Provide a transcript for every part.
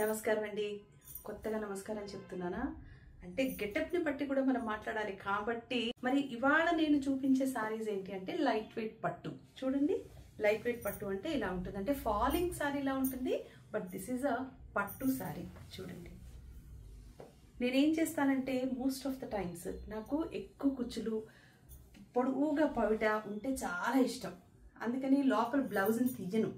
నమస్కారం అండి. కొత్తగా నమస్కారం చెప్తున్నానా అంటే గెటప్ ని బట్టి కూడా మనం మాట్లాడాలి కాబట్టి మరి ఇవాళ నేను చూపించే సారీస్ ఏంటి అంటే లైట్ వెయిట్ పట్టు. చూడండి, లైట్ వెయిట్ పట్టు అంటే ఇలా ఉంటుంది, అంటే ఫాలింగ్ సారీ ఇలా ఉంటుంది, బట్ దిస్ ఈజ్ అ పట్టు సారీ. చూడండి, నేనేం చేస్తానంటే మోస్ట్ ఆఫ్ ద టైమ్స్ నాకు ఎక్కువ కుచ్చులు పొడుగుగా పవిట ఉంటే చాలా ఇష్టం, అందుకని లోపల బ్లౌజ్ని తీయను.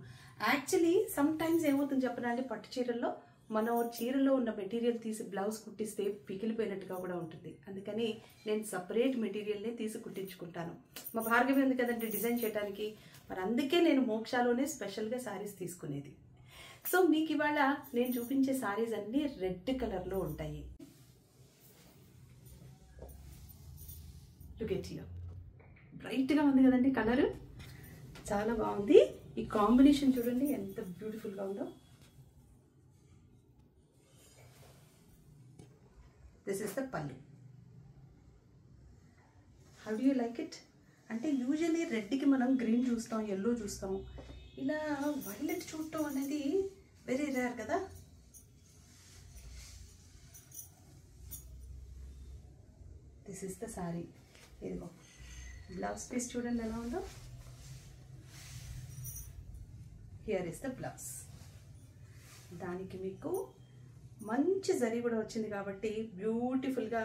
యాక్చువల్లీ సమ్ టైమ్స్ ఏమవుతుంది చెప్పనండి, పట్టు చీరల్లో మనం చీరలో ఉన్న మెటీరియల్ తీసి బ్లౌజ్ కుట్టిస్తే పిగిలిపోయినట్టుగా కూడా ఉంటుంది, అందుకని నేను సపరేట్ మెటీరియల్ని తీసి కుట్టించుకుంటాను. మా భార్గవి ఉంది కదంటే డిజైన్ చేయడానికి, మరి అందుకే నేను మోక్షాలోనే స్పెషల్గా శారీస్ తీసుకునేది. సో మీకు ఇవాళ నేను చూపించే శారీస్ అన్నీ రెడ్ కలర్లో ఉంటాయి. లుక్ ఎట్ హియర్, బ్రైట్గా ఉంది కదండి, కలర్ చాలా బాగుంది. ఈ కాంబినేషన్ చూడండి ఎంత బ్యూటిఫుల్గా ఉందో. దిస్ ఇస్ ద పల్లు. How do you like it? అంటే యూజువల్లీ రెడ్కి మనం గ్రీన్ చూస్తాం, ఎల్లో చూస్తాం, ఇలా వైలెట్ చూడటం అనేది వెరీ రేర్ కదా. This is the sorry. ఇదిగో బ్లౌజ్ పీస్ చూడండి ఎలా ఉందో. Here is the blouse. దానికి మీకు మంచి జరీ కూడా వచ్చింది కాబట్టి బ్యూటిఫుల్గా.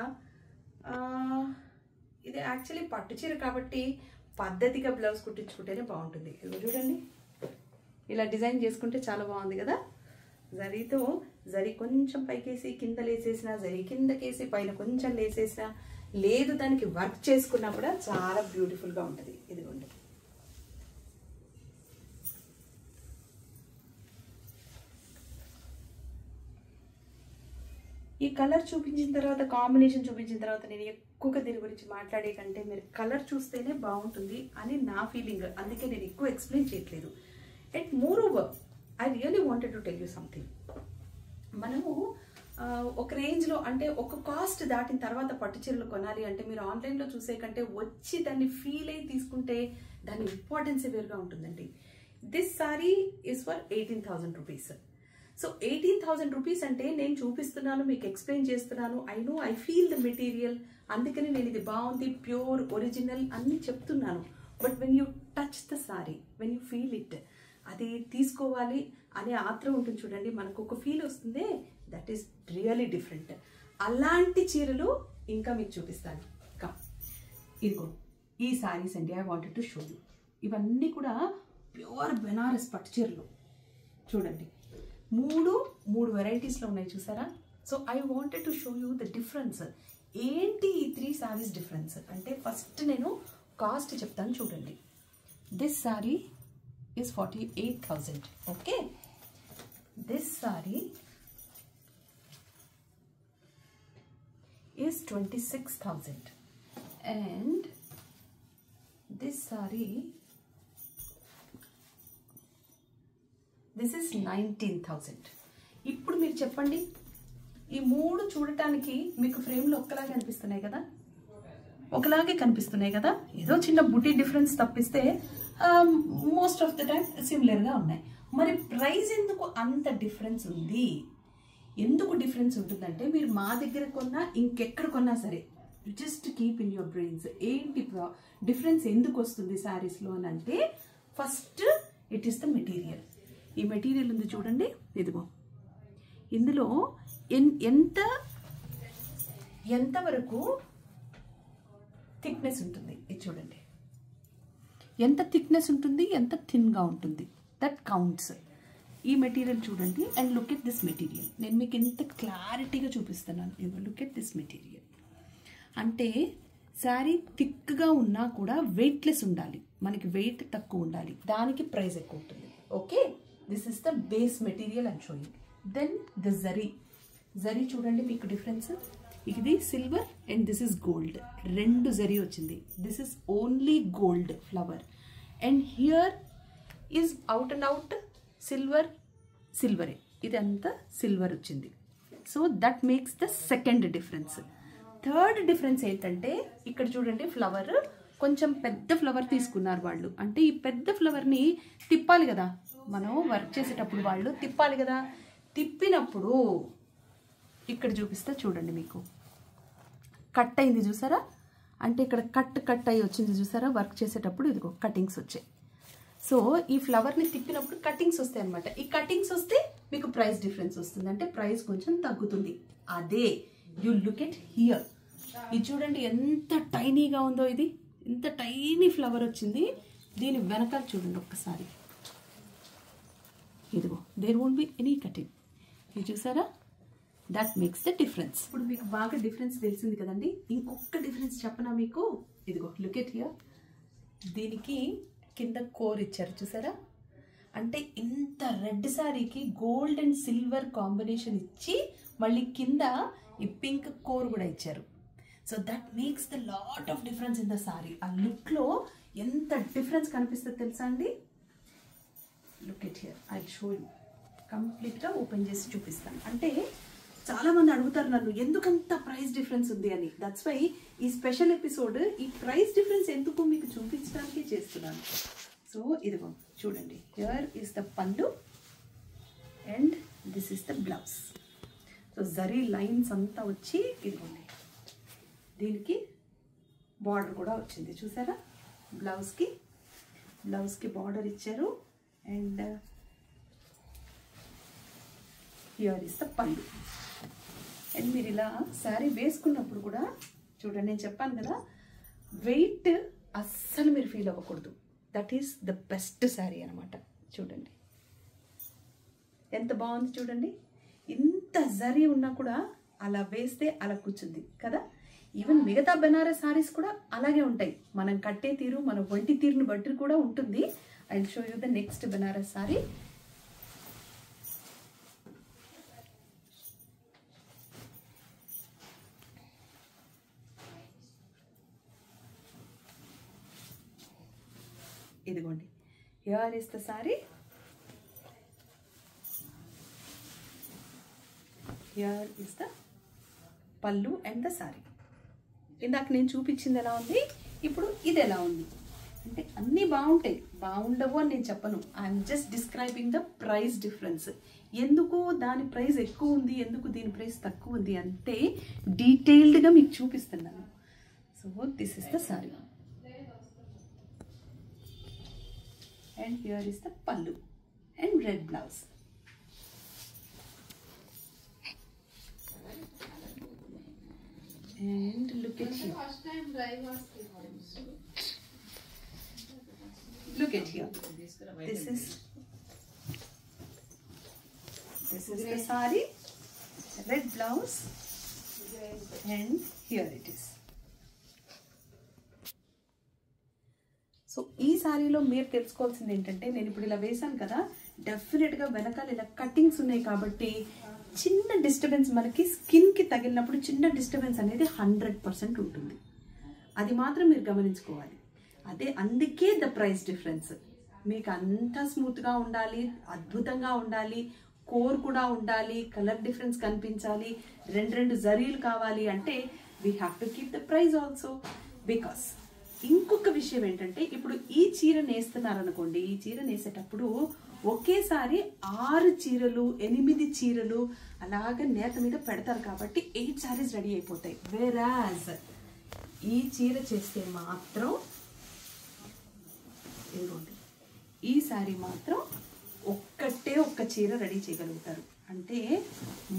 ఇది యాక్చువల్లీ పట్టు చీర కాబట్టి పద్ధతిగా బ్లౌజ్ కుట్టించుకుంటేనే బాగుంటుంది. ఇది చూడండి, ఇలా డిజైన్ చేసుకుంటే చాలా బాగుంది కదా. జరీతో జరీ కొంచెం పైకేసి కింద లేసేసిన, జరీ కిందకేసి పైన కొంచెం లేసేసిన, లేదు దానికి వర్క్ చేసుకున్నా కూడా చాలా బ్యూటిఫుల్గా ఉంటుంది. ఇదిగోండి, ఈ కలర్ చూపించిన తర్వాత, కాంబినేషన్ చూపించిన తర్వాత నేను ఎక్కువగా దీని గురించి మాట్లాడే కంటే మీరు కలర్ చూస్తేనే బాగుంటుంది అని నా ఫీలింగ్, అందుకే నేను ఎక్కువ ఎక్స్ప్లెయిన్ చేయట్లేదు. And more over I really wanted to tell you something. మనము ఒక రేంజ్లో అంటే ఒక కాస్ట్ దాటిన తర్వాత పట్టు చీరలు కొనాలి అంటే మీరు ఆన్లైన్లో చూసే కంటే వచ్చి దాన్ని ఫీల్ అయ్యి తీసుకుంటే దాని ఇంపార్టెన్స్ వేరుగా ఉంటుందండి. This sorry is for 18,000 rupees. So 18,000 rupees అంటే నేను చూపిస్తున్నాను, మీకు ఎక్స్ప్లెయిన్ చేస్తున్నాను. I know, I feel the material, అందుకని నేను ఇది బాగుంది, ప్యూర్ ఒరిజినల్ అన్ని చెప్తున్నాను. But when you touch the sorry, when you feel it, అది తీసుకోవాలి అనే ఆత్రం ఉంటుంది చూడండి, మనకు ఒక ఫీల్ వస్తుంది, దట్ ఈస్ రియలీ డిఫరెంట్. అలాంటి చీరలు ఇంకా మీకు చూపిస్తాను. ఇదిగో ఈ సారీస్ అండి, I wanted to show you. ఇవన్నీ కూడా ప్యూర్ బెనారస్ పట్టు చీరలు. చూడండి, మూడు వెరైటీస్లో ఉన్నాయి చూసారా. So I wanted to show you the difference. ఏంటి ఈ 3 సారీస్ డిఫరెన్స్ అంటే, ఫస్ట్ నేను కాస్ట్ చెప్తాను చూడండి. This sorry is 48,000. Okay, this sorry is 26,000 and this sorry this is 19,000. ఇప్పుడు మీరు చెప్పండి, ఈ 3 చూడటానికి మీకు ఫ్రేమ్లో ఒక్కలాగే కనిపిస్తున్నాయి కదా, ఒకలాగే కనిపిస్తున్నాయి కదా, ఏదో చిన్న బుటీ డిఫరెన్స్ తప్పిస్తే మోస్ట్ ఆఫ్ ద టైం సిమిలర్గా ఉన్నాయి. మరి ప్రైస్ ఎందుకు అంత డిఫరెన్స్ ఉంది? ఎందుకు డిఫరెన్స్ ఉంటుందంటే, మీరు మా దగ్గర కొన్నా ఇంకెక్కడ కొన్నా సరే, just keep in your brains. ఏంటి డిఫరెన్స్ ఎందుకు వస్తుంది శారీస్లో అని అంటే, first it is the material. ఈ మెటీరియల్ ఉంది చూడండి, ఇదిగో ఇందులో ఎంతవరకు థిక్నెస్ ఉంటుంది, ఇది చూడండి, ఎంత థిక్నెస్ ఉంటుంది, ఎంత థిన్గా ఉంటుంది, దట్ కౌంట్స్. ఈ మెటీరియల్ చూడండి and look at this material. నేను మీకు ఇంత క్లారిటీగా చూపిస్తున్నాను. ఇదిగో లుక్ ఎట్ దిస్ మెటీరియల్. అంటే శారీ థిక్గా ఉన్నా కూడా వెయిట్లెస్ ఉండాలి, మనకి వెయిట్ తక్కువ ఉండాలి, దానికి ప్రైస్ ఎక్కువ ఉంటుంది. Okay, this is the base material and showing. Then the zari చూడండి, మీకు డిఫరెన్స్. ఇది silver and this is gold, 2 zari వచ్చింది. This is only gold flower and here is out and out సిల్వరే, ఇదంతా సిల్వర్ వచ్చింది. So that makes the second difference. Third difference ఏంటంటే, ఇక్కడ చూడండి ఫ్లవర్ కొంచెం పెద్ద ఫ్లవర్ తీసుకున్నారు వాళ్ళు, అంటే ఈ పెద్ద ఫ్లవర్ని తిప్పాలి కదా, మనం వర్క్ చేసేటప్పుడు వాళ్ళు తిప్పాలి కదా. తిప్పినప్పుడు ఇక్కడ చూపిస్తే చూడండి, మీకు కట్ అయింది చూసారా, అంటే ఇక్కడ కట్ అయ్యి వచ్చింది చూసారా, వర్క్ చేసేటప్పుడు ఇదిగో కటింగ్స్ వచ్చాయి. సో ఈ ఫ్లవర్ని తిప్పినప్పుడు కటింగ్స్ వస్తాయి అనమాట. ఈ కటింగ్స్ వస్తే మీకు ప్రైస్ డిఫరెన్స్ వస్తుంది, అంటే ప్రైస్ కొంచెం తగ్గుతుంది. అదే యు లుక్ ఎట్ హియర్, ఇది చూడండి ఎంత టైనీగా ఉందో, ఇది ఇంత టైనీ ఫ్లవర్ వచ్చింది. దీని వెనకాల చూడండి ఒక్కసారి, ఇదిగో there won't be any cutting. ఇది చూసారా, దట్ మేక్స్ ద డిఫరెన్స్. ఇప్పుడు మీకు బాగా డిఫరెన్స్ తెలిసింది కదండి. ఇంకొక డిఫరెన్స్ చెప్పనా మీకు, ఇదిగో లుక్ ఎట్ హియర్, దీనికి కింద కోర్ ఇచ్చారు చూసారా, అంటే ఇంత రెడ్ శారీకి గోల్డ్ అండ్ సిల్వర్ కాంబినేషన్ ఇచ్చి మళ్ళీ కింద ఈ పింక్ కోర్ కూడా ఇచ్చారు. So that makes the lot of difference in the sorry. ఆ లుక్లో ఎంత డిఫరెన్స్ కనిపిస్తుంది తెలుసా అండి. Look at here, I show you, కంప్లీట్గా ఓపెన్ చేసి చూపిస్తాను. అంటే చాలామంది అడుగుతారు నన్ను ఎందుకంత ప్రైస్ డిఫరెన్స్ ఉంది అని. దట్స్ వై ఈ స్పెషల్ ఎపిసోడ్ ఈ ప్రైస్ డిఫరెన్స్ ఎందుకు మీకు చూపించడానికి చేస్తున్నాను. సో ఇదిగో చూడండి, here is the pallu and this is the blouse. So zari lines అంతా వచ్చి ఇదిగోండి, దీనికి బార్డర్ కూడా వచ్చింది చూసారా, బ్లౌజ్కి బార్డర్ ఇచ్చారు. And here is the pallu. And మీరు ఇలా శారీ వేసుకున్నప్పుడు కూడా చూడండి, నేను చెప్పాను కదా వెయిట్ అస్సలు మీరు ఫీల్ అవ్వకూడదు. That is the best sari అనమాట. చూడండి ఎంత బాగుంది చూడండి, ఇంత జరీ ఉన్నా కూడా అలా వేస్తే అలా కూర్చుంది కదా. ఈవెన్ మిగతా బెనారస్ సారీస్ కూడా అలాగే ఉంటాయి, మనం కట్టే తీరు మన ఒంటి తీరుని బట్టి కూడా ఉంటుంది. I will show you the next Banaras sari. ఇదిగోండి, here is the sari, here is the pallu and the sari. ఇందాక నేను చూపించింది ఎలా ఉంది, ఇప్పుడు ఇది ఎలా ఉంది అంటే అన్నీ బాగుంటాయి, బాగుండవు అని నేను చెప్పను. I'm just describing the price difference. ఎందుకు దాని ప్రైస్ ఎక్కువ ఉంది, ఎందుకు దీని ప్రైస్ తక్కువ ఉంది అంటే డీటెయిల్డ్గా మీకు చూపిస్తున్నాను. So this is the sorry and here is the pallu and red blouse. And look at here, look at here, this is the saree, red blouse, and here it is. So ఈ శారీలో మీరు తెలుసుకోవాల్సింది ఏంటంటే, నేను ఇప్పుడు ఇలా వేసాను కదా, డెఫినెట్గా వెనకాల ఇలా కటింగ్స్ ఉన్నాయి కాబట్టి చిన్న డిస్టర్బెన్స్ మనకి స్కిన్కి తగిలినప్పుడు చిన్న డిస్టర్బెన్స్ అనేది 100% ఉంటుంది. అది మాత్రం మీరు గమనించుకోవాలి. అందుకే ద ప్రైస్ డిఫరెన్స్. మీకు అంతా స్మూత్గా ఉండాలి, అద్భుతంగా ఉండాలి, కోర్ కూడా ఉండాలి, కలర్ డిఫరెన్స్ కనిపించాలి, రెండు జరీలు కావాలి అంటే we have to keep the price also. Because ఇంకొక విషయం ఏంటంటే, ఇప్పుడు ఈ చీర నేస్తున్నారనుకోండి, ఈ చీర నేసేటప్పుడు ఒకేసారి 6 చీరలు 8 చీరలు అలాగ నేత మీద పెడతారు కాబట్టి 8 సారీస్ రెడీ అయిపోతాయి. వేరాజ్ ఈ చీర చేస్తే మాత్రం ఇదిగోండి, ఈ సారీ మాత్రం ఒక్క చీర రెడీ చేయగలుగుతారు. అంటే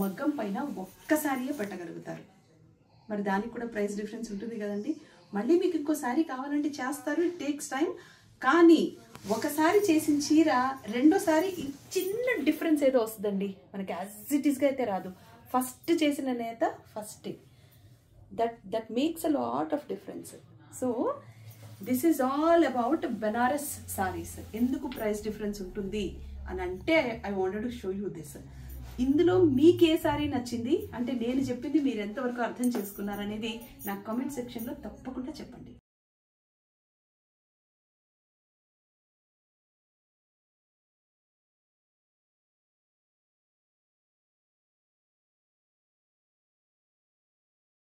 మగ్గం పైన ఒక్కసారియే పెట్టగలుగుతారు. మరి దానికి కూడా ప్రైస్ డిఫరెన్స్ ఉంటుంది కదండి. మళ్ళీ మీకు ఇంకో శారీ కావాలంటే చేస్తారు, ఇట్ టేక్స్ టైం. కానీ ఒకసారి చేసిన చీర రెండోసారి చిన్న డిఫరెన్స్ ఏదో వస్తుందండి మనకి, యాజ్ ఇట్ ఈస్గా అయితే రాదు. ఫస్ట్ చేసిన నేత first, that makes a lot of difference. So this is all about Banaras saris. ఎందుకు ప్రైస్ డిఫరెన్స్ ఉంటుంది అని అంటే I wanted to show you this. ఇందులో మీకు ఏ సారీ నచ్చింది అంటే నేను చెప్పింది మీరు ఎంతవరకు అర్థం చేసుకున్నారనేది నాకు కామెంట్ సెక్షన్లో తప్పకుండా చెప్పండి.